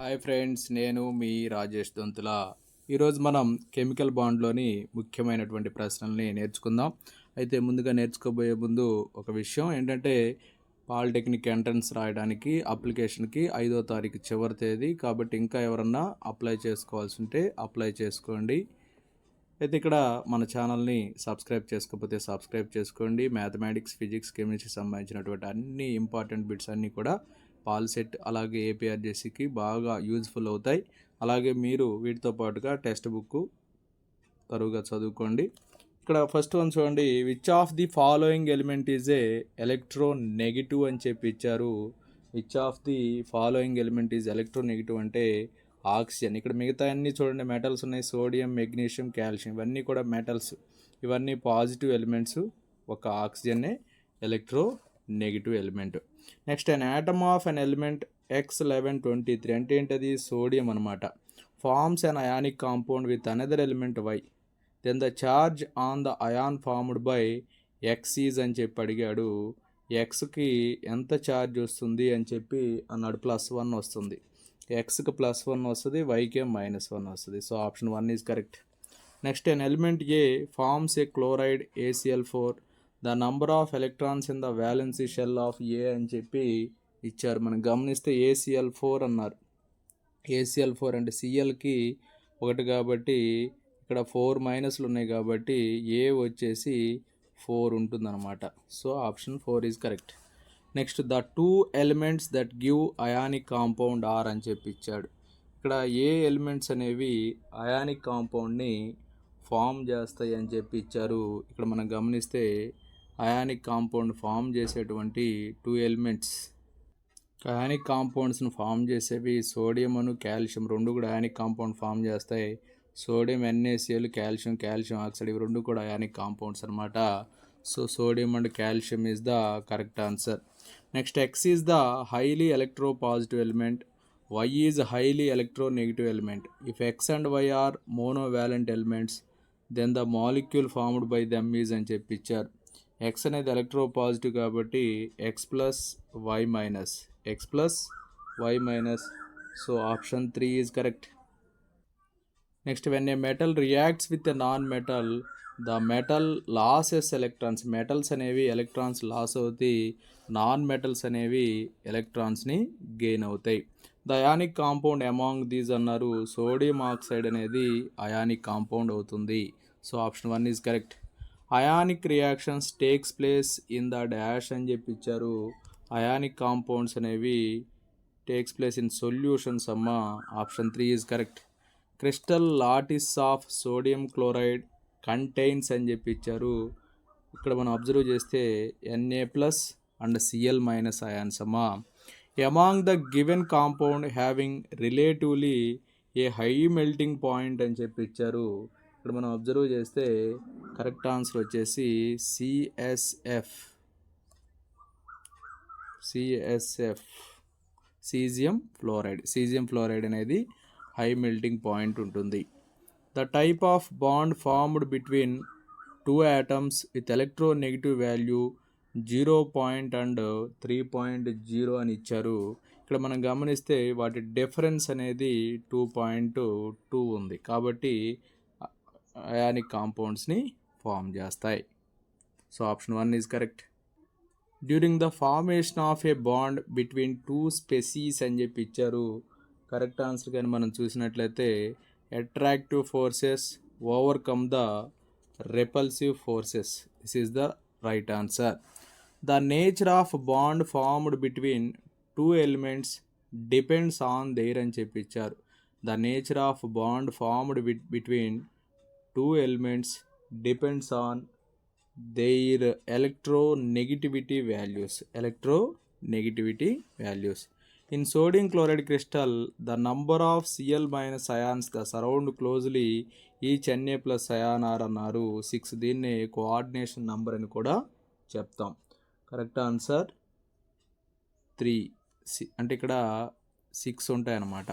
Hi friends, నేను మీ రాజేష్ దొంతుల. ఈరోజు మనం కెమికల్ బాండ్లోని ముఖ్యమైనటువంటి ప్రశ్నల్ని నేర్చుకుందాం. అయితే ముందుగా నేర్చుకోబోయే ముందు ఒక విషయం ఏంటంటే, పాలిటెక్నిక్ ఎంట్రన్స్ రాయడానికి అప్లికేషన్కి 5వ తారీఖు చివరి తేదీ. కాబట్టి ఇంకా ఎవరన్నా అప్లై చేసుకోవాల్సి ఉంటే అప్లై చేసుకోండి. అయితే ఇక్కడ మన ఛానల్ని సబ్స్క్రైబ్ చేసుకోకపోతే సబ్స్క్రైబ్ చేసుకోండి. మ్యాథమెటిక్స్, ఫిజిక్స్, కెమిస్ట్రీ సంబంధించినటువంటి అన్ని ఇంపార్టెంట్ బిట్స్ అన్నీ కూడా పాల్సెట్ అలాగే ఏపీఆర్జేసీకి బాగా యూజ్ఫుల్ అవుతాయి. అలాగే మీరు వీటితో పాటుగా టెక్స్ట్ బుక్ తరువుగా చదువుకోండి. ఇక్కడ ఫస్ట్ వన్ చూడండి, which of the following element is a electro negative అని చెప్పి ఇచ్చారు. Which of the following element is electro negative అంటే ఆక్సిజన్. ఇక్కడ మిగతా అన్నీ చూడండి మెటల్స్ ఉన్నాయి, సోడియం, మెగ్నీషియం, కాల్షియం, ఇవన్నీ కూడా మెటల్స్, ఇవన్నీ పాజిటివ్ ఎలిమెంట్స్. ఒక ఆక్సిజన్నే electro negative element. Next an atom of an element X1123 అంటే ఏంటది? సోడియం అనమాట. Forms an ionic compound with another element Y. Then the charge on the ion formed by X is అని చెప్పి అడిగాడు. ఎక్స్కి ఎంత charge వస్తుంది అని చెప్పి అన్నాడు. +1 వస్తుంది. ఎక్స్కి +1 వస్తుంది, వైకే -1 వస్తుంది. So option 1 is correct. Next an element A forms A chloride ACl4. The number of electrons in the valency shell of A అని చెప్పి ఇచ్చారు. మనం గమనిస్తే ACl4 అన్నారు. ACl4 అంటే సిఎల్కి 1 కాబట్టి ఇక్కడ 4 మైనస్లు ఉన్నాయి కాబట్టి ఏ వచ్చేసి 4 ఉంటుందన్నమాట. So option 4 is correct. Next the 2 elements that give ionic compound are అని చెప్పి ఇచ్చాడు. ఇక్కడ ఏ ఎలిమెంట్స్ అనేవి అయానిక్ కాంపౌండ్ని ఫామ్ చేస్తాయి అని చెప్పి ఇచ్చారు. ఇక్కడ మనం గమనిస్తే అయానిక్ కాంపౌండ్ ఫామ్ చేసేటువంటి 2 ఎలిమెంట్స్, అయానిక్ కాంపౌండ్స్ని ఫామ్ చేసేవి సోడియం అను కాల్షియం, రెండు కూడా అయానిక్ కాంపౌండ్ ఫామ్ చేస్తాయి. సోడియం NaCl, కాల్షియం ఆక్సైడ్, ఇవి రెండు కూడా అయానిక్ కాంపౌండ్స్ అనమాట. So sodium and calcium is the correct answer. Next X is the highly electropositive element, Y is highly electronegative element. If X and Y are monovalent elements then the molecule formed by them is అని చెప్పి ఇచ్చారు. X అనేది electropositive కాబట్టి X plus Y minus, so option 3 is correct. Next when a metal reacts with a non metal the metal losses electrons. Metals అనేవి electrons loss అవుతాయి, non metals అనేవి ఎలక్ట్రాన్స్ని gain అవుతాయి. The ionic compound among these అన్నారు. Sodium oxide అనేది ionic compound అవుతుంది. So option 1 is correct. Ionic reactions takes place in the dash అని చెప్పి ఇచ్చారు. అయానిక్ కాంపౌండ్స్ అనేవి టేక్స్ ప్లేస్ ఇన్ సొల్యూషన్స్ అమ్మ. Option 3 is correct. Crystal lattice of sodium chloride contains అని చెప్పి ఇచ్చారు. ఇక్కడ మనం అబ్జర్వ్ చేస్తే Na+ అండ్ Cl- అయాన్స్ అమ్మ. Among the given compound having relatively A high melting point అని చెప్పి ఇచ్చారు. ఇక్కడ మనం అబ్జర్వ్ చేస్తే కరెక్ట్ ఆన్సర్ వచ్చేసి CSF, సీజియం ఫ్లోరైడ్ అనేది హై మెల్టింగ్ పాయింట్ ఉంటుంది. The type of bond formed between 2 atoms with electronegative value 0 and 3.0 అని ఇచ్చారు. ఇక్కడ మనం గమనిస్తే వాటి డిఫరెన్స్ అనేది 2.2 ఉంది కాబట్టి అయానిక్ కాంపౌండ్స్ని ఫామ్ చేస్తాయి. So option 1 is correct. During the formation of a bond between 2 species అని చెప్పి ఇచ్చారు. కరెక్ట్ ఆన్సర్ కానీ మనం చూసినట్లయితే attractive forces overcome the repulsive forces. This is the right answer. The nature of bond formed between 2 elements depends on their అని చెప్పి ఇచ్చారు. The nature of bond formed between 2 elements depends on their electronegativity values. In sodium chloride crystal, the number of Cl- ions that surround closely each Na+ ion are అన్నారు 6. దీన్ని coordination number అని కూడా చెప్తాం. Correct answer 3 అంటే ఇక్కడ 6 ఉంటాయన్నమాట.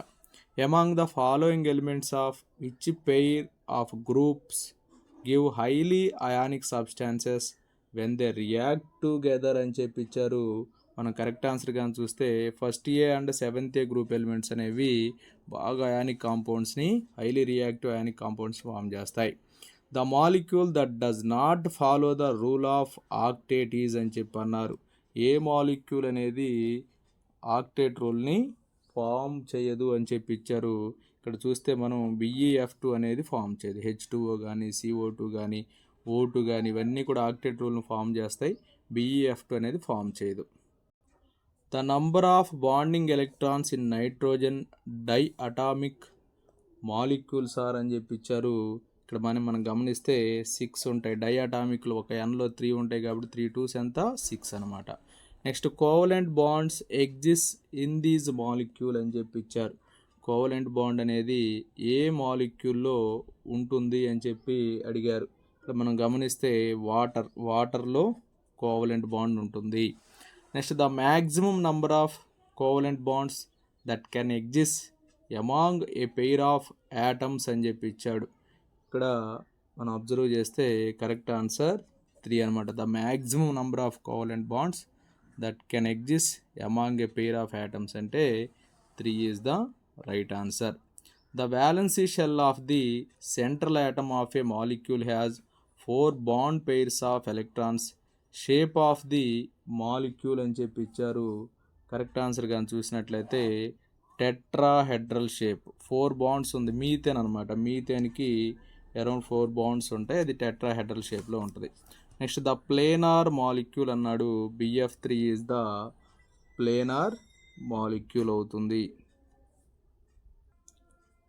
Among the following elements of which pair of groups give highly ionic substances when they react together అని చెప్పి ఇచ్చారు. మనం కరెక్ట్ ఆన్సర్ కానీ చూస్తే first A and seventh A group elements అనేవి బాగా అయానిక్ కాంపౌండ్స్ని highly reactive ionic compounds form చేస్తాయి. The molecule that does not follow the rule of octet is అని చెప్పి అన్నారు. ఏ మాలిక్యూల్ అనేది ఆక్టేట్ రూల్ని ఫామ్ చేయదు అని చెప్పి ఇచ్చారు. ఇక్కడ చూస్తే మనం BeF2 అనేది ఫామ్ చేయదు. H2O కానీ CO2 కానీ O2 కానీ ఇవన్నీ కూడా ఆక్టేట్ రూల్ని ఫామ్ చేస్తాయి. BeF2 అనేది ఫామ్ చేయదు. The number of bonding electrons in nitrogen diatomic molecules are అని చెప్పి ఇచ్చారు. ఇక్కడ మనం గమనిస్తే 6 ఉంటాయి. డై అటామిక్లు ఒక Nలో 3 ఉంటాయి కాబట్టి 3 2s ఎంత 6 అనమాట. Next covalent bonds exist in these molecule అని చెప్పి ఇచ్చారు. కోవలెంట్ బాండ్ అనేది ఏ మాలిక్యూల్లో ఉంటుంది అని చెప్పి అడిగారు. ఇక్కడ మనం గమనిస్తే వాటర్లో కోవలెంట్ బాండ్ ఉంటుంది. Next the maximum number of covalent bonds that can exist among a pair of atoms అని చెప్పి ఇచ్చాడు. ఇక్కడ మనం అబ్జర్వ్ చేస్తే కరెక్ట్ ఆన్సర్ 3 అనమాట. The maximum number of covalent bonds that can exist among a pair of atoms అంటే 3 is the right answer. The valency shell of the central atom of a molecule has 4 bond pairs of electrons. Shape of the molecule అని చెప్పి ఇచ్చారు. Correct answer కానీ చూసినట్లయితే tetrahedral shape. 4 bonds ఉంది. Methane అనమాట. మీథేన్కి around 4 bonds ఉంటాయి. అది tetrahedral షేప్లో ఉంటుంది. నెక్స్ట్ ద ప్లేనార్ మాలిక్యూల్ అన్నాడు. BF3 is the planar molecule అవుతుంది.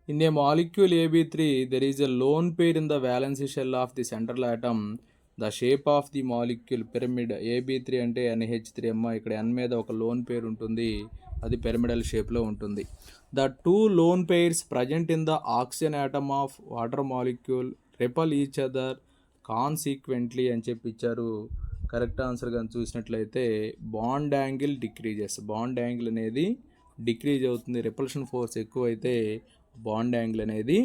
In a molecule AB3, there is a lone pair in the valency shell of the central atom. The shape of the molecule pyramid. AB3 అంటే NH3 అమ్మ. ఇక్కడ N మీద ఒక lone pair ఉంటుంది. అది pyramidal షేప్లో ఉంటుంది. The two lone pairs present in the oxygen atom of water molecule repel each other consequently అని చెప్పి ఇచ్చారు. కరెక్ట్ ఆన్సర్ కానీ చూసినట్లయితే bond angle decreases. Bond angle అనేది డిక్రీజ్ అవుతుంది. రిపల్షన్ ఫోర్స్ ఎక్కువైతే బాండ్ యాంగిల్ అనేది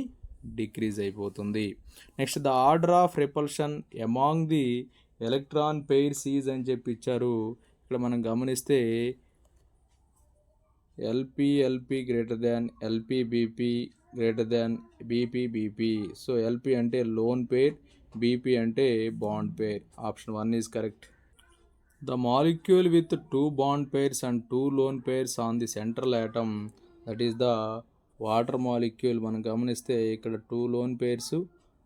డిక్రీజ్ అయిపోతుంది. Next the order of repulsion among the electron pairs is అని చెప్పి ఇచ్చారు. ఇక్కడ మనం గమనిస్తే LP greater than LP greater than BP. So LP అంటే లోన్ పేర్, BP అంటే bond pair. Option 1 is correct. The molecule with 2 bond pairs and 2 lone pairs on the central atom, that is the water molecule. మనం గమనిస్తే ఇక్కడ 2 loan pairs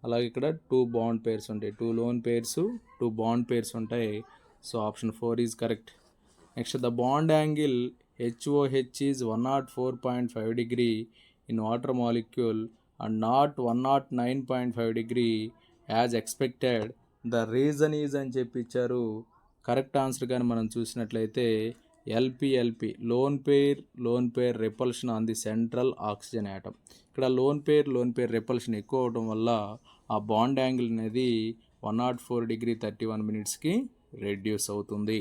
అలాగే ఇక్కడ 2 bond pairs ఉంటాయి. 2 loan pairs 2 bond pairs ఉంటాయి. So option 4 is correct. Next the bond angle HOH is 104.5 degree in water molecule and not 109.5 degree as expected. The reason is అని చెప్పి ఇచ్చారు. కరెక్ట్ ఆన్సర్ కానీ మనం చూసినట్లయితే LP lone pair repulsion on the central oxygen atom. ఇక్కడ lone pair repulsion ఎక్కువ అవడం వల్ల ఆ బాండ్ యాంగిల్ అనేది 104 degree 31 minutesకి రెడ్యూస్ అవుతుంది.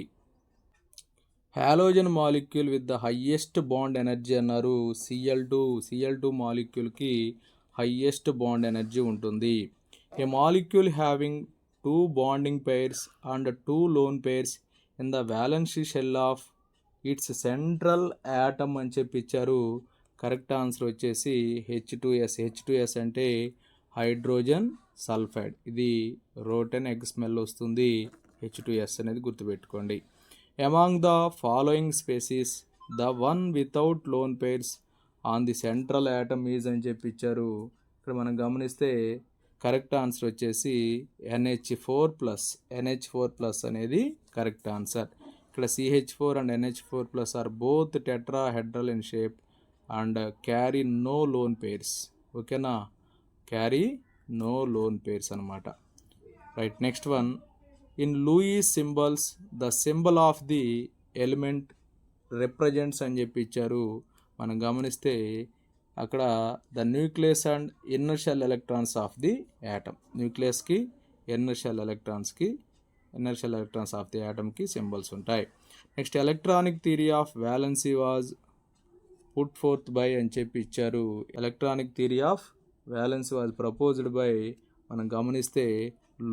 Halogen molecule with the highest bond energy అన్నారు. Cl2 మాలిక్యూల్కి హయ్యెస్ట్ బాండ్ ఎనర్జీ ఉంటుంది. A molecule having 2 bonding pairs and 2 lone pairs in the valency shell of it's central atom అని చెప్పి ఇచ్చారు. Correct answer వచ్చేసి H2S అంటే hydrogen sulphide. ఇది rotten egg smell వస్తుంది. H2S అనేది గుర్తుపెట్టుకోండి. Among the following species the one without loan pairs on the central atom is అని చెప్పి ఇచ్చారు. ఇక్కడ మనం గమనిస్తే కరెక్ట్ ఆన్సర్ వచ్చేసి NH4+ అనేది కరెక్ట్ ఆన్సర్. ఇక్కడ CH4 and NH4+ are both tetrahedral in shape and carry no lone pairs. ఓకేనా, క్యారీ నో లోన్ పేర్స్ అనమాట. Right. Next one, in Lewis symbols the symbol of the element represents అని చెప్పి ఇచ్చారు. మనం గమనిస్తే అక్కడ the nucleus and inner shell electrons of the atom. న్యూక్లియస్కి inner shell electrons of the యాటమ్కి సింబల్స్ ఉంటాయి. Next electronic theory of valency was put forth by అని చెప్పి ఇచ్చారు. Electronic theory of valency was proposed by మనం గమనిస్తే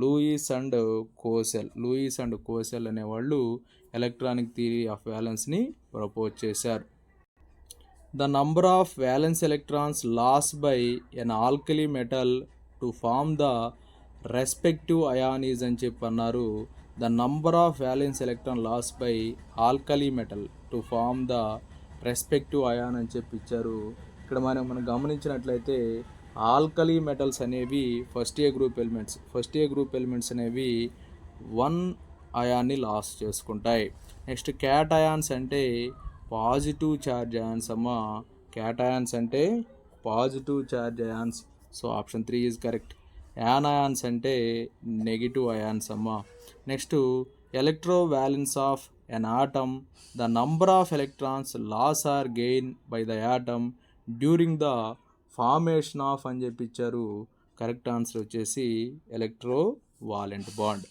Lewis and Kossel అనేవాళ్ళు electronic theory of వ్యాలెన్స్ని ప్రపోజ్ చేశారు. The number of valence electrons loss by an alkali metal to form the respective ion is అని చెప్పి అన్నారు. The number of valence electron loss by alkali metal to form the respective ion అని చెప్పి ఇచ్చారు. ఇక్కడ మనం గమనించినట్లయితే ఆల్కలీ మెటల్స్ అనేవి ఫస్ట్ ఏ గ్రూప్ ఎలిమెంట్స్ అనేవి 1 అయాన్ని లాస్ చేసుకుంటాయి. నెక్స్ట్ క్యాట్ అయాన్స్ అంటే పాజిటివ్ ఛార్జ్ అయాన్స్ అమ్మ. క్యాట్ అయాన్స్ అంటే positive charge ions. So option 3 is correct. Anions అంటే నెగిటివ్ అయాన్స్ అమ్మ. Next electrovalence of an atom, the number of electrons loss or gain by the atom during the formation of అని చెప్పి ఇచ్చారు. Correct answer వచ్చేసి electro వాలెంట్ bond.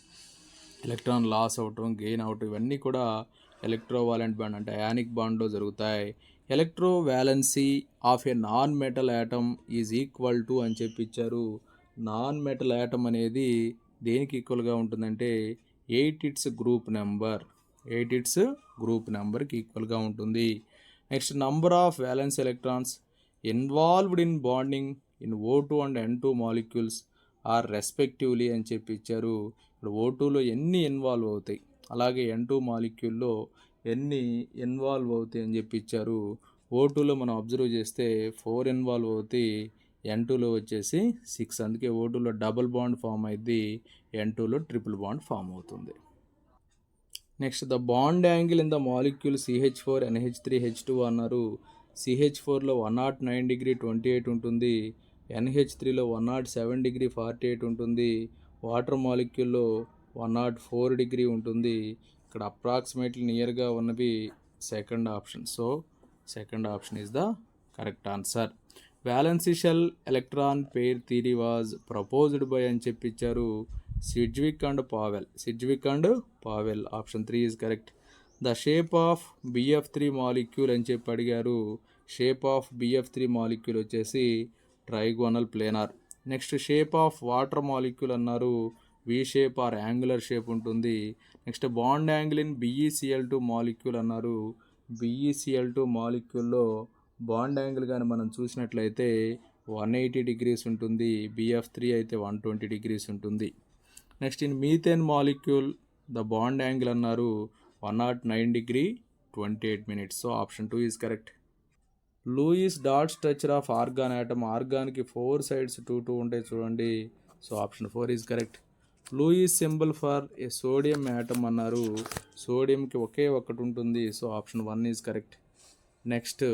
Electron loss అవటం, gain అవటం ఇవన్నీ కూడా ఎలక్ట్రో వాలెంట్ బాండ్ అంటే అయానిక్ బాండ్లో జరుగుతాయి. Electro valency of A non metal atom is equal to అని చెప్పి ఇచ్చారు. నాన్ మెటల్ యాటమ్ అనేది దేనికి ఈక్వల్గా ఉంటుందంటే 8 ఇట్స్ గ్రూప్ నెంబర్కి ఈక్వల్గా ఉంటుంది. Next number of valence electrons involved in bonding in O2 and N2 molecules are respectively అని చెప్పి ఇచ్చారు. ఇప్పుడు O2లో ఎన్ని ఇన్వాల్వ్ అవుతాయి, అలాగే N2 మాలిక్యూల్లో ఎన్ని ఇన్వాల్వ్ అవుతాయి అని చెప్పి ఇచ్చారు. O2లో మనం అబ్జర్వ్ చేస్తే 4 ఇన్వాల్వ్ అవుతాయి, N2లో వచ్చేసి 6. అందుకే O2లో డబుల్ బాండ్ ఫామ్ అయింది, N2లో ట్రిపుల్ బాండ్ ఫామ్ అవుతుంది. Next the bond angle in the molecule CH4 NH3 H2 అన్నారు. CH4లో 109 డిగ్రీ 28 ఉంటుంది, NH3లో 107 డిగ్రీ 48 ఉంటుంది, వాటర్ మాలిక్యూల్లో 104 డిగ్రీ ఉంటుంది. ఇక్కడ అప్రాక్సిమేట్లీ నియర్గా ఉన్నవి second option. So second option is the correct answer. Valency shell electron pair theory was proposed by అని చెప్పించారు. Sidgwick and Powell. Option 3 is correct. The shape of BF3 molecule అని చెప్పి అడిగారు. Shape of BF3 molecule వచ్చేసి trigonal planar. Next shape of water molecule అన్నారు. V shape or angular shape ఉంటుంది. Next bond angle in BeCl2 molecule అన్నారు. BeCl2 మాలిక్యూల్లో bond angle కానీ మనం చూసినట్లయితే 180 డిగ్రీస్ ఉంటుంది, BF3 అయితే 120 డిగ్రీస్ ఉంటుంది. Next in methane molecule the bond angle అన్నారు 109 degree 28 minutes. So option 2 is correct. Lewis dot structure of argon atom. ఆర్గాన్కి 4 sides 2 ఉంటాయి చూడండి. So option 4 is correct. Lewis symbol for a sodium atom అన్నారు. సోడియంకి ఒకే ఒక్కటి ఉంటుంది. So option 1 is correct. Next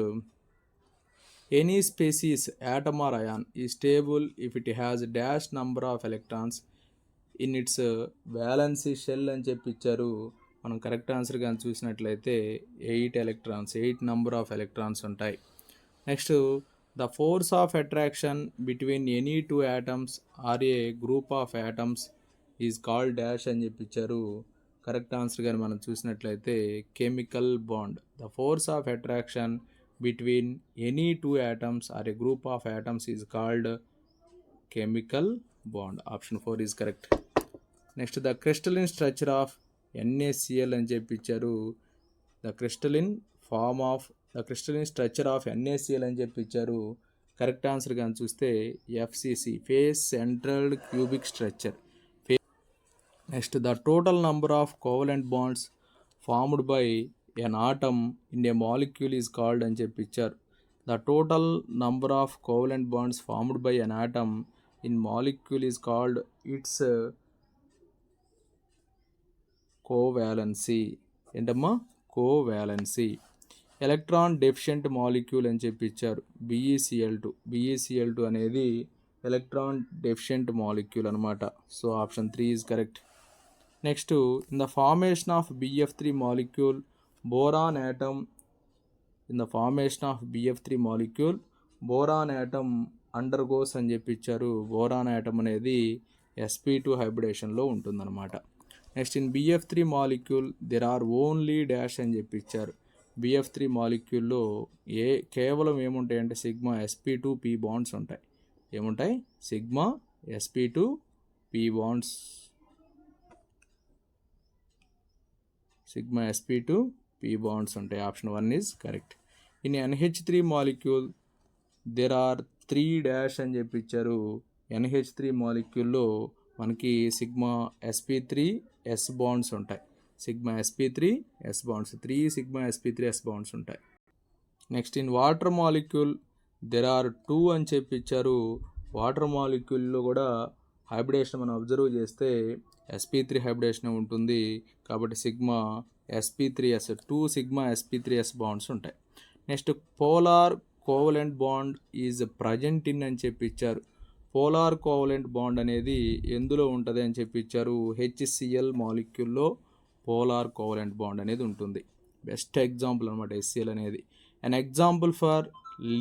any species atom or ion ఈ stable if it has dash number of electrons in its valency shell అని చెప్పి ఇచ్చారు. మనం కరెక్ట్ ఆన్సర్ కానీ చూసినట్లయితే 8 నంబర్ ఆఫ్ ఎలక్ట్రాన్స్ ఉంటాయి. Next the force of attraction between any 2 atoms are a group of atoms is called dash అని చెప్పి ఇచ్చారు. కరెక్ట్ ఆన్సర్ కానీ మనం చూసినట్లయితే chemical bond. The force of attraction between any 2 atoms are a group of atoms is called chemical bond. Option 4 is correct. Next the crystalline structure of NaCl అని చెప్పి ఇచ్చారు. The crystalline structure of NaCl అని చెప్పి ఇచ్చారు. Correct answer కానీ చూస్తే FCC face centred cubic structure. Next the total number of covalent bonds formed by an atom in a molecule is called అని చెప్పి ఇచ్చారు. The total number of covalent bonds formed by an atom in molecule is called its covalency. ఏంటమ్మా? Covalency. Electron deficient molecule అని చెప్పి ఇచ్చారు. BeCl2 అనేది electron deficient molecule అనమాట. So option 3 is correct. Next in the formation of BF3 molecule boron atom undergoes అని చెప్పి ఇచ్చారు. Boron atom అనేది sp2 హైబ్రిడేషన్లో ఉంటుందన్నమాట. Next in BF3 molecule there are only dash అని చెప్పి ఇచ్చారు. BF3 మాలిక్యూల్లో కేవలం ఏముంటాయంటే సిగ్మా sp2p బాండ్స్ ఉంటాయి. ఏముంటాయి? Sigma sp2p bonds. Sigma sp2 p bonds ఉంటాయి. Option 1 is correct. In NH3 molecule there are 3 dash అని చెప్పి ఇచ్చారు. NH3 మాలిక్యూల్లో మనకి సిగ్మా sp3 s బాండ్స్ ఉంటాయి. Sigma sp3 s bonds 3 sigma sp3 s bonds ఉంటాయి. Next in water molecule there are 2 అని చెప్పి ఇచ్చారు. వాటర్ మాలిక్యూల్లో కూడా హైబ్రిడేషన్ మనం అబ్జర్వ్ చేస్తే sp3 హైబ్రిడేషన్ ఉంటుంది. కాబట్టి sigma sp3s 2 sigma sp3s bonds ఉంటాయి. Next polar covalent bond is present in అని చెప్పి ఇచ్చారు. పోలార్ కోవలెంట్ బాండ్ అనేది ఎందులో ఉంటుంది అని చెప్పి ఇచ్చారు. HCl మాలిక్యూల్లో పోలార్ కోవలెంట్ బాండ్ అనేది ఉంటుంది. బెస్ట్ ఎగ్జాంపుల్ అనమాట HCl అనేది. An example for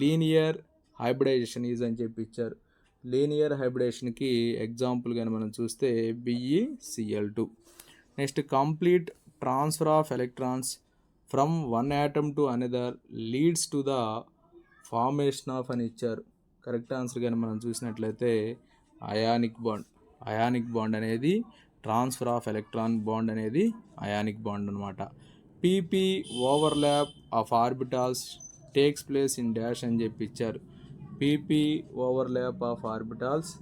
linear hybridization is అని చెప్పి ఇచ్చారు. లీనియర్ హైబ్రిడేషన్కి ఎగ్జాంపుల్ కానీ మనం చూస్తే BeCl2. Next complete transfer of electrons from one atom to another leads to the formation of అని ఇచ్చారు. కరెక్ట్ ఆన్సర్ కానీ మనం చూసినట్లయితే అయానిక్ బాండ్. అయానిక్ బాండ్ అనేది ట్రాన్స్ఫర్ ఆఫ్ ఎలక్ట్రాన్ బాండ్ అనేది అయానిక్ బాండ్ అనమాట. PP overlap of orbitals takes place in dash అని చెప్పి ఇచ్చారు. PP overlap of orbitals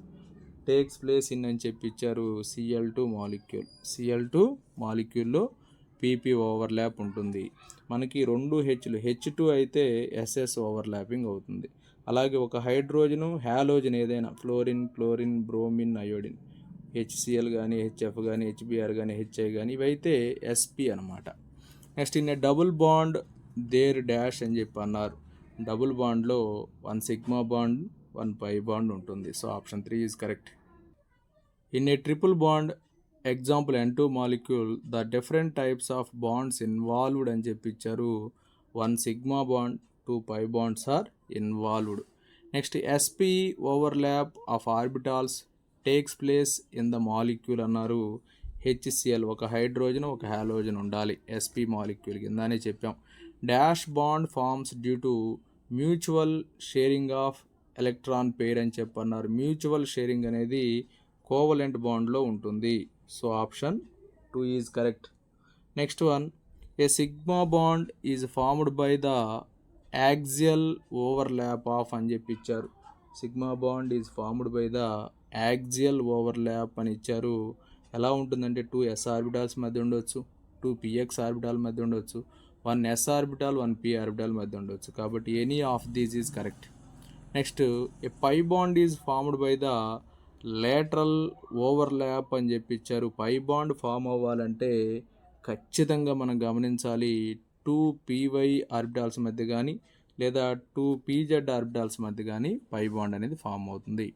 takes place in అని చెప్పి ఇచ్చారు. Cl2 molecule. Cl2 మాలిక్యూల్లో PP overlap ఉంటుంది. మనకి 2 హెచ్లు H2 అయితే SS ఓవర్లాపింగ్ అవుతుంది. అలాగే ఒక హైడ్రోజను హ్యాలోజన్ ఏదైనా fluorine, chlorine, bromine, iodine HCl కానీ HF కానీ HBr కానీ HI కానీ ఇవైతే SP అనమాట. Next in double bond there dash అని చెప్పి అన్నారు. డబుల్ బాండ్లో 1 సిగ్మా బాండ్ 1 పై బాండ్ ఉంటుంది. So option 3 is correct. In a triple bond example N2 molecule the different types of bonds involved అని చెప్పి ఇచ్చారు. 1 sigma bond 2 pi bonds are involved. Next SP overlap of orbitals takes place in the molecule అన్నారు. HCl ఒక hydrogen ఒక halogen ఉండాలి SP molecule కిందనే చెప్పాం. Dash bond forms due to mutual sharing of electron pair అని చెప్పన్నారు. Mutual sharing అనేది covalent బాండ్లో ఉంటుంది. So option 2 is correct. Next one a sigma bond is formed by the axial overlap of అని చెప్పి ఇచ్చారు. Sigma bond is formed by the axial overlap అని ఇచ్చారు. ఎలా ఉంటుందంటే 2 s ఆర్బిటాల్స్ మధ్య ఉండొచ్చు, 2 px ఆర్బిటాల్ మధ్య ఉండొచ్చు, 1 s ఆర్బిటాల్ 1 p ఆర్బిటాల్ మధ్య ఉండొచ్చు. కాబట్టి any of these is correct. Next a pi bond is formed by the lateral overlap అని చెప్పి ఇచ్చారు. పై బాండ్ ఫామ్ అవ్వాలంటే ఖచ్చితంగా మనం గమనించాలి 2 py ఆర్బిటాల్స్ మధ్య కానీ లేదా 2 pz ఆర్బిటాల్స్ మధ్య కానీ పై బాండ్ అనేది ఫామ్ అవుతుంది.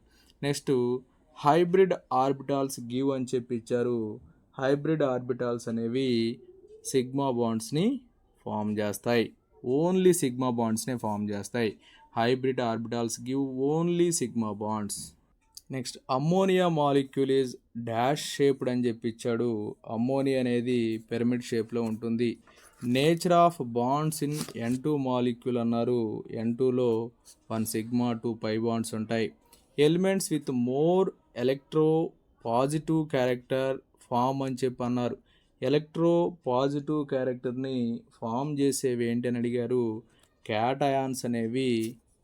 నెక్స్ట్ హైబ్రిడ్ ఆర్బిటాల్స్ గివ్ అని చెప్పి ఇచ్చారు. హైబ్రిడ్ ఆర్బిటాల్స్ అనేవి సిగ్మా బాండ్స్ని ఫామ్ చేస్తాయి. ఓన్లీ సిగ్మా బాండ్స్నే ఫామ్ చేస్తాయి. Hybrid orbitals give only sigma bonds. Next ammonia molecule is dash shaped అని చెప్పి ఇచ్చాడు. అమ్మోనియా అనేది పిరమిడ్ షేప్లో ఉంటుంది. Nature of bonds in N2 molecule అన్నారు. N2లో 1 సిగ్మా 2 పై బాండ్స్ ఉంటాయి. Elements with more electropositive character form అని చెప్పి అన్నారు. ఎలక్ట్రో పాజిటివ్ క్యారెక్టర్ని ఫామ్ చేసేవి ఏంటి అని అడిగారు. క్యాటయాన్స్ అనేవి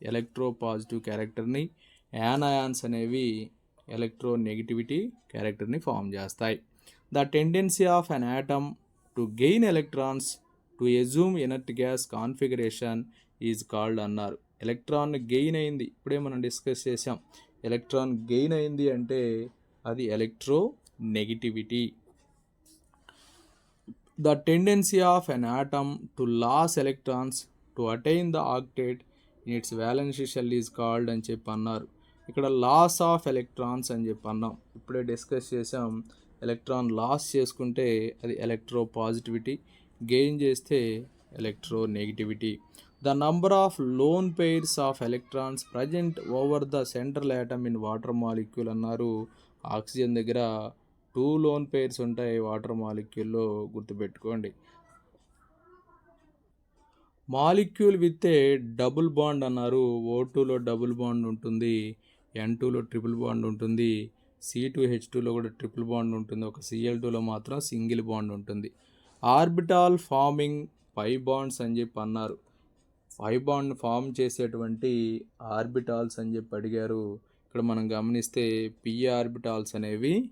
ఎలక్ట్రో పాజిటివ్ క్యారెక్టర్ని, యానయాన్స్ అనేవి ఎలక్ట్రో నెగిటివిటీ క్యారెక్టర్ని ఫామ్ చేస్తాయి. The tendency of an atom to gain electrons to assume inert gas configuration is called అన్నారు. ఎలక్ట్రాన్ గెయిన్ అయింది, ఇప్పుడే మనం డిస్కస్ చేసాం. ఎలక్ట్రాన్ గెయిన్ అయింది అంటే అది electronegativity. The tendency of an atom to loss electrons to attain the octet in its valency shell is called అని చెప్పి అన్నారు. ఇక్కడ లాస్ ఆఫ్ ఎలక్ట్రాన్స్ అని చెప్పి అన్నాం, ఇప్పుడే డిస్కస్ చేసాం. ఎలక్ట్రాన్ లాస్ చేసుకుంటే అది ఎలక్ట్రో పాజిటివిటీ, గెయిన్ చేస్తే electro negativity. The number of loan pairs of electrons present over the central atom in water molecule అన్నారు. ఆక్సిజన్ దగ్గర 2 లోన్ పెయిర్స్ ఉంటాయి వాటర్ మాలిక్యూల్లో, గుర్తుపెట్టుకోండి. Molecule with a double bond అన్నారు. O2లో double bond ఉంటుంది, N2లో triple bond ఉంటుంది, C2H2లో కూడా triple bond ఉంటుంది, ఒక Cl2లో మాత్రం సింగిల్ బాండ్ ఉంటుంది. ఆర్బిటాల్ ఫార్మింగ్ పై బాండ్స్ అని చెప్పి అన్నారు. పై బాండ్ ఫామ్ చేసేటువంటి ఆర్బిటాల్స్ అని చెప్పి అడిగారు. ఇక్కడ మనం గమనిస్తే పి ఆర్బిటాల్స్ అనేవి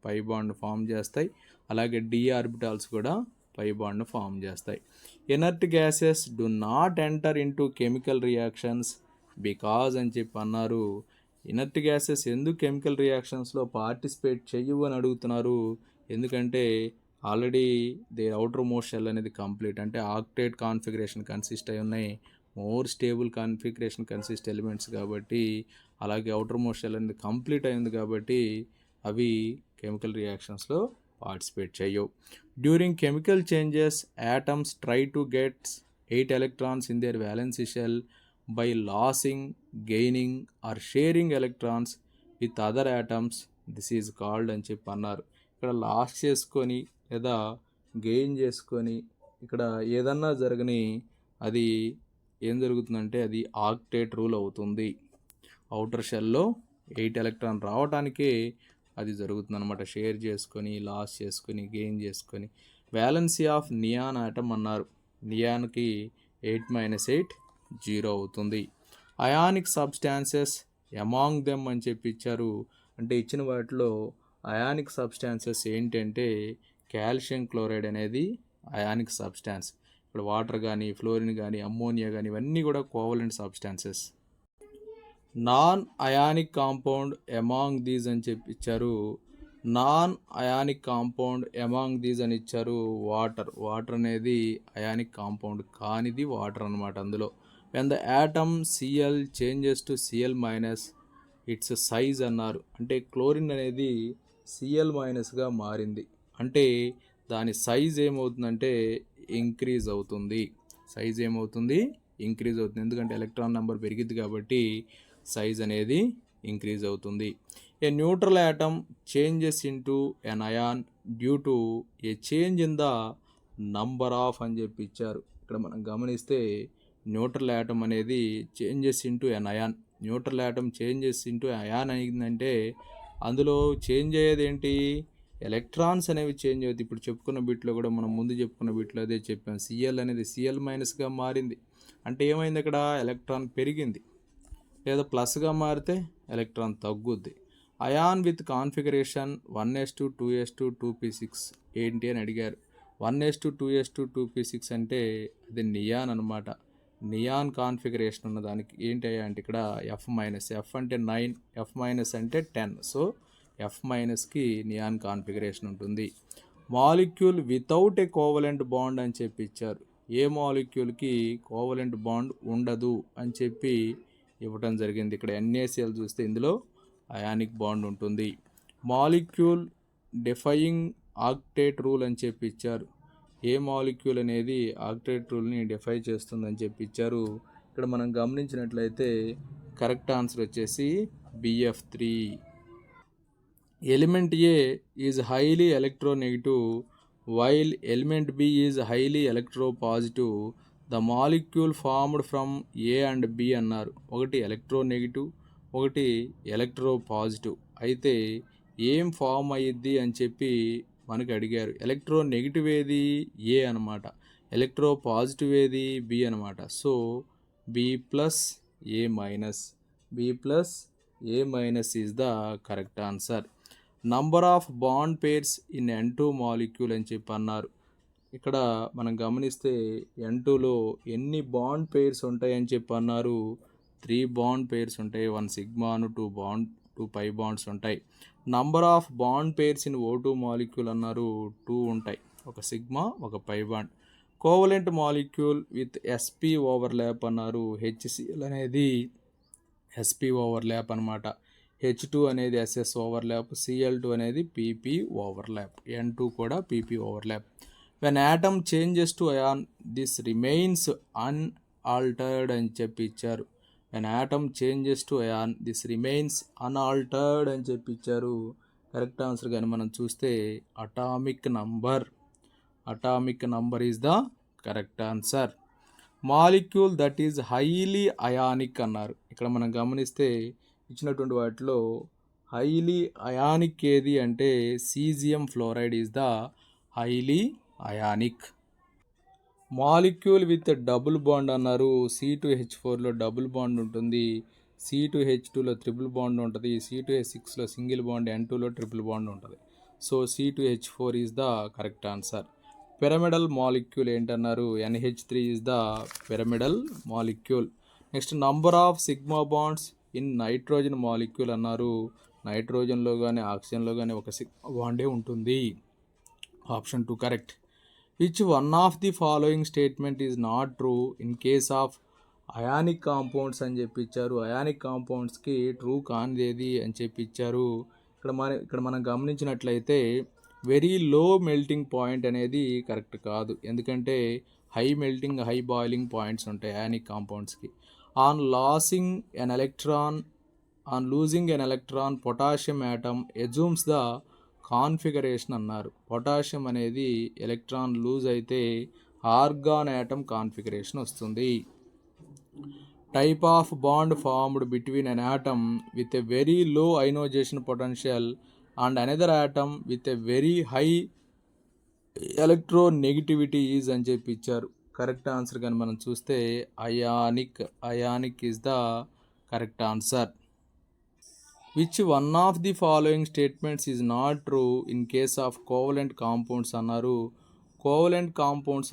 పై బాండ్ ఫామ్ చేస్తాయి. అలాగే డి ఆర్బిటాల్స్ కూడా పై బాండ్ ఫామ్ చేస్తాయి. Inert gases do not enter into chemical reactions because అని చెప్పి అన్నారు. ఇనర్ట్ గ్యాసెస్ ఎందుకు కెమికల్ రియాక్షన్స్లో పార్టిసిపేట్ చెయ్యవు అని అడుగుతున్నారు. ఎందుకంటే already they outermost shell అనేది కంప్లీట్, అంటే ఆక్టేట్ కాన్ఫిగరేషన్ కన్సిస్ట్ అయి ఉన్నాయి, more stable configuration consist elements కాబట్టి, అలాగే అవుటర్ మోస్ట్ షెల్ అనేది కంప్లీట్ అయింది కాబట్టి అవి కెమికల్ రియాక్షన్స్లో పార్టిసిపేట్ చేయవు. During chemical changes atoms try to get 8 electrons in their valency shell by losing, gaining or sharing electrons with other atoms. This is called అని చెప్పి అన్నారు. ఇక్కడ లాస్ చేసుకొని లేదా గెయిన్ చేసుకొని ఇక్కడ ఏదన్నా జరగని అది ఏం జరుగుతుందంటే అది ఆక్టేట్ రూల్ అవుతుంది. అవుటర్ షెల్లో 8 electron రావడానికే అది జరుగుతుంది అనమాట. షేర్ చేసుకొని, లాస్ చేసుకొని, గెయిన్ చేసుకొని. వ్యాలెన్సీ ఆఫ్ నియాన్ ఆటమ్ అన్నారు. నియాన్కి 8 - 8 0 అవుతుంది. అయానిక్ సబ్స్టాన్సెస్ అమాంగ్ దెమ్ అని చెప్పి ఇచ్చారు. అంటే ఇచ్చిన వాటిలో అయానిక్ సబ్స్టాన్సెస్ ఏంటంటే కాల్షియం క్లోరైడ్ అనేది అయానిక్ సబ్స్టాన్స్. ఇక్కడ వాటర్ కానీ, ఫ్లోరిన్ కానీ, అమ్మోనియా కానీ ఇవన్నీ కూడా covalent substances. Non ionic compound among these అని చెప్పి ఇచ్చారు. Non ionic compound among these అని ఇచ్చారు. వాటర్ అనేది అయానిక్ కాంపౌండ్ కానిది వాటర్ అనమాట. అందులో when the atom CL changes to CL minus it's size అన్నారు. అంటే క్లోరిన్ అనేది సిఎల్ మైనస్గా మారింది అంటే దాని సైజ్ ఏమవుతుందంటే ఇంక్రీజ్ అవుతుంది. ఇంక్రీజ్ అవుతుంది ఎందుకంటే ఎలక్ట్రాన్ నెంబర్ పెరిగిద్ది కాబట్టి సైజ్ అనేది ఇంక్రీజ్ అవుతుంది. A neutral atom changes into an ion due to a change in the number of అని చెప్పి ఇచ్చారు. ఇక్కడ మనం గమనిస్తే న్యూట్రల్ యాటమ్ అనేది changes into an ion. Neutral atom changes into ion అయిందంటే అందులో చేంజ్ అయ్యేది ఏంటి? ఎలక్ట్రాన్స్ అనేవి చేంజ్ అవుతాయి. ఇప్పుడు చెప్పుకున్న బిట్లో కూడా మనం ముందు చెప్పుకున్న బిట్లో అదే చెప్పాం. సిఎల్ అనేది సిఎల్ మైనస్గా మారింది అంటే ఏమైంది? అక్కడ ఎలక్ట్రాన్ పెరిగింది. లేదా ప్లస్గా మారితే ఎలక్ట్రాన్ తగ్గుద్ది. Ion with configuration 1s2 2s2 2p6 ఏంటి అని అడిగారు. 1s2 2s2 2p6 అంటే అది నియాన్ అనమాట. నియాన్ కాన్ఫిగరేషన్ ఉన్న దానికి ఏంటి అంటే ఇక్కడ F-, F అంటే 9, F- అంటే 10. సో F- నియాన్ కాన్ఫిగరేషన్ ఉంటుంది. Molecule without a covalent bond అని చెప్పి ఇచ్చారు. ఏ మాలిక్యూల్కి కోవలెంట్ బాండ్ ఉండదు అని చెప్పి ఇవ్వటం జరిగింది. ఇక్కడ NaCl చూస్తే ఇందులో అయానిక్ బాండ్ ఉంటుంది. మాలిక్యూల్ డిఫైయింగ్ ఆక్టేట్ రూల్ అని చెప్పి ఇచ్చారు. ఏ మాలిక్యూల్ అనేది ఆక్టేట్ రూల్ని డిఫై చేస్తుందని చెప్పి ఇచ్చారు. ఇక్కడ మనం గమనించినట్లయితే కరెక్ట్ ఆన్సర్ వచ్చేసి BF3. Element A is highly electronegative while element B is highly electropositive. The molecule formed from A and B అన్నారు. ఒకటి ఎలక్ట్రోనెగటివ్, ఒకటి ఎలక్ట్రోపాజిటివ్. అయితే ఏం ఫామ్ అయ్యిద్ది అని చెప్పి మనకి అడిగారు. ఎలక్ట్రోనెగటివ్ ఏది? ఏ అనమాట. ఎలక్ట్రోపాజిటివ్ ఏది? బి అనమాట. So B+A- is the correct answer. Number of bond pairs in N2 molecule అని చెప్పి అన్నారు. ఇక్కడ మనం గమనిస్తే N2లో ఎన్ని బాండ్ పేర్స్ ఉంటాయని చెప్పి అన్నారు. 3 బాండ్ పేర్స్ ఉంటాయి. 1 సిగ్మాను, 2 పై బాండ్స్ ఉంటాయి. Number of bond pairs in O2 molecule అన్నారు. 2 ఉంటాయి. ఒక సిగ్మా, ఒక pi bond. Covalent molecule with SP overlap అన్నారు. HCl అనేది SP ఓవర్లాప్ అనమాట. H2 అనేది SS ఓవర్లాప్, Cl2 అనేది PP ఓవర్లాప్, N2 కూడా PP overlap. When atom changes to ion this remains unaltered అని చెప్పి ఇచ్చారు. When atom changes to ion this remains unaltered అని చెప్పి ఇచ్చారు. కరెక్ట్ ఆన్సర్ కానీ మనం చూస్తే atomic number is the correct answer. Molecule that is highly ionic అన్నారు. ఇక్కడ మనం గమనిస్తే ఇచ్చినటువంటి వాటిలో హైలీ అయానిక్ ఏది అంటే caesium fluoride is the highly ionic. Molecule with double bond అన్నారు. C2H4లో డబుల్ బాండ్ ఉంటుంది, C2H2లో ట్రిపుల్ బాండ్ ఉంటుంది, C2H6లో సింగిల్ బాండ్, N2లో ట్రిపుల్ బాండ్ ఉంటుంది. So C2H4 is the correct answer. Pyramidal molecule ఏంటన్నారు? NH3 is the pyramidal molecule. Next number of sigma bonds in nitrogen molecule అన్నారు. నైట్రోజన్లో కానీ ఆక్సిజన్లో కానీ ఒక సిగ్మా బాండే ఉంటుంది. Option 2 correct. Which one of the following statement is not true in case of ionic compounds అని చెప్పి ఇచ్చారు. అయానిక్ కాంపౌండ్స్కి ట్రూ కానిదేది అని చెప్పి ఇచ్చారు. ఇక్కడ మనం గమనించినట్లయితే వెరీ లో మెల్టింగ్ పాయింట్ అనేది కరెక్ట్ కాదు. ఎందుకంటే high melting, high boiling points ఉంటాయి అయానిక్ కాంపౌండ్స్కి. On losing an electron on losing an electron potassium atom assumes the configuration అన్నారు. పొటాషియం అనేది ఎలక్ట్రాన్ లూజ్ అయితే ఆర్గాన్ యాటమ్ కాన్ఫిగరేషన్ వస్తుంది. Type of bond formed between an atom with a very low ionisation potential and another atom with a very high electronegativity is అని చెప్పి ఇచ్చారు. Correct answer కానీ మనం చూస్తే ionic is the correct answer. Which one of the following statements is not true in case of covalent compounds అన్నారు. Covalent compounds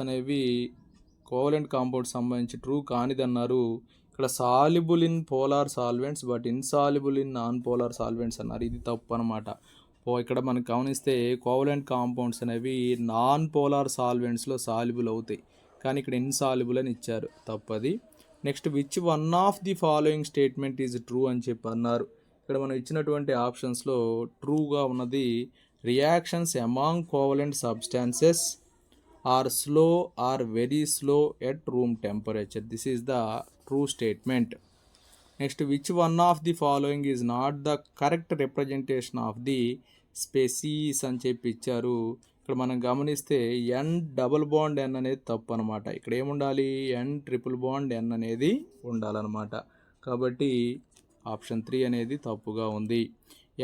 సంబంధించి true కానిదన్నారు. ఇక్కడ soluble in polar solvents but insoluble in non polar solvents అన్నారు. ఇది తప్పు అనమాట. ఇక్కడ మనం గమనిస్తే కోవలెంట్ కాంపౌండ్స్ అనేవి నాన్ పోలార్ సాల్వెంట్స్లో సాల్యుబుల్ అవుతాయి, కానీ ఇక్కడ ఇన్సాల్యుబుల్ అని ఇచ్చారు, తప్పది. Next which one of the following statement is true అని చెప్పి అన్నారు. ఇక్కడ మనం ఇచ్చినటువంటి ఆప్షన్స్లో ట్రూగా ఉన్నది reactions among covalent substances are slow or very slow at room temperature. This is the true statement. Next which one of the following is not the correct representation of the species అని చెప్పి ఇచ్చారు. ఇక్కడ మనం గమనిస్తే ఎన్ double bond ఎన్ అనేది తప్పు అనమాట. ఇక్కడ ఏముండాలి? ఎన్ ట్రిపుల్ బాండ్ ఎన్ అనేది ఉండాలన్నమాట. కాబట్టి ఆప్షన్ 3 అనేది తప్పుగా ఉంది.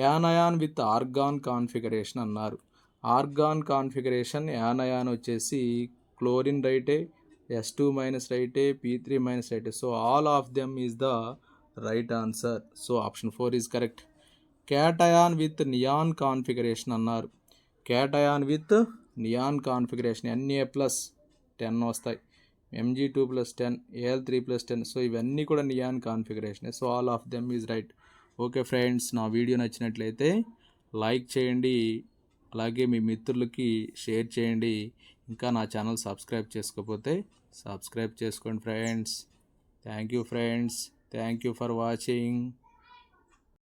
యానయాన్ విత్ ఆర్గాన్ కాన్ఫిగరేషన్ అన్నారు. ఆర్గాన్ కాన్ఫిగరేషన్ యానయాన్ వచ్చేసి క్లోరిన్ రైటే, S2 మైనస్ రైటే, P3 మైనస్ రైటే. So all of them is the right answer. So option 4 is correct. Cation with neon configuration అన్నారు. Cation with neon configuration Na plus 10 వస్తాయి, Mg2 plus 10, Al3 plus 10. So ఇవన్నీ కూడా neon configuration. So all of them is right. Okay friends, నా video నచ్చినట్లయితే like చేయండి, అలాగే మీ మిత్రులకి share చేయండి. ఇంకా నా ఛానల్ సబ్స్క్రైబ్ చేసుకోకపోతే సబ్స్క్రైబ్ చేసుకోండి friends. Thank you friends, thank you for watching.